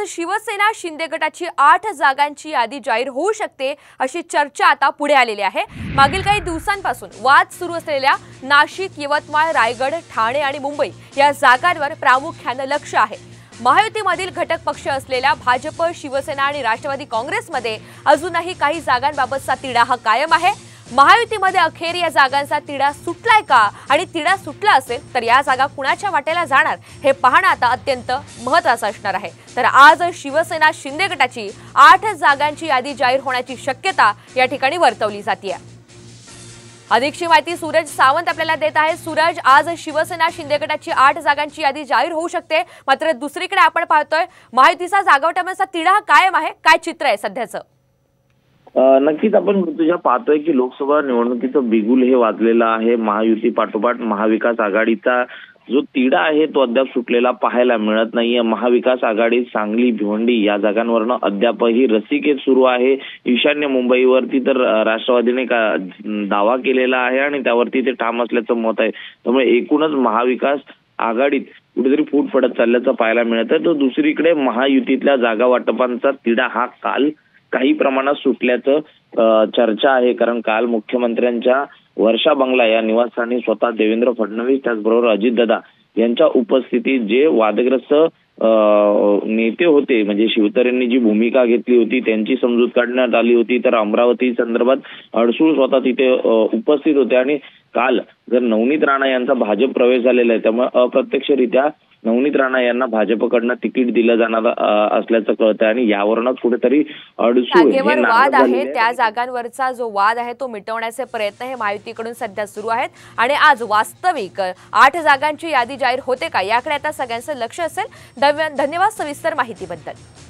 शिवसेना शिंदे गटाची 8 जागांची यादी जाहीर होऊ शकते अशी चर्चा आता पुढे आलेली आहे। मागील काही दिवसांपासून वाद सुरू असलेल्या नाशिक, यवतमाळ, रायगड, ठाणे आणि मुंबई या जागांवर प्रामुख्याने लक्ष आहे। महायुतीमधील घटक पक्ष असलेल्या भाजप, शिवसेना आणि राष्ट्रवादी काँग्रेसमध्ये अजूनही काही जागांबाबतचा तिढा हा कायम आहे। महायुतीमध्ये अखेर या जागांचा तिढा सुटलाय का आणि तिढा सुटला असेल तर या जागा कुणाच्या वाटेला जाणार हे पाहणं आता अत्यंत महत्त्वाचं असणार आहे। तर आज शिवसेना शिंदे गटाची 8 जागांची यादी जाहीर होण्याची शक्यता या ठिकाणी वर्तवली जाते। अधिकची माहिती सूरज सावंत आपल्याला देत आहे। सूरज, आज शिवसेना शिंदे गटाची 8 जागांची यादी जाहीर होऊ शकते, मात्र दुसरीकडे आपण पाहतोय महायुतीचा जागावाटपाचा तिढा कायम आहे। काय चित्र आहे सध्याचं? नक्कीच आपण तुझ्या पाहतोय की लोकसभा निवडणुकीचं बिगुल हे वाजलेलं आहे। महायुती पाठोपाठ महाविकास आघाडीचा जो तिढा आहे तो अद्याप सुटलेला पाहायला मिळत नाहीये। महाविकास आघाडी, सांगली, भिवंडी या जागांवरनं अद्यापही रस्सीखेच सुरू आहे। ईशान्य मुंबईवरती तर राष्ट्रवादीने दावा केलेला आहे आणि त्यावरती ते ठाम असल्याचं मत आहे। त्यामुळे एकूणच महाविकास आघाडीत कुठेतरी फूट पडत चालल्याचं पाहायला मिळतं। तर दुसरीकडे महायुतीतल्या जागा वाटपांचा तिढा हा काल काही प्रमाणात सुटल्याचं चर्चा आहे, कारण काल मुख्यमंत्र्यांच्या वर्षा बंगला या निवासस्थानी स्वतः देवेंद्र फडणवीस त्याचबरोबर अजितदादा यांच्या उपस्थितीत जे वादग्रस्त नेते होते, म्हणजे शिवतरेंनी जी भूमिका घेतली होती त्यांची समजूत काढण्यात आली होती। तर अमरावती संदर्भात अडसूळ स्वतः तिथे उपस्थित होते आणि काल जर नवनीत राणा यांचा भाजप प्रवेश झालेला आहे त्यामुळे अप्रत्यक्षरित्या नवनीत राणा यांना भाजपकडनं तिकीट दिलं जाणार असल्याचं कळतं आणि यावरूनच कुठेतरी अडसूळ वाद आहे। त्या जागांवरचा जो वाद आहे तो मिटवण्याचे प्रयत्न हे महायुतीकडून सध्या सुरू आहेत आणि आज वास्तविक 8 जागांची यादी जाहीर होते का याकडे आता सगळ्यांचं लक्ष असेल। धन्यवाद सविस्तर माहितीबद्दल।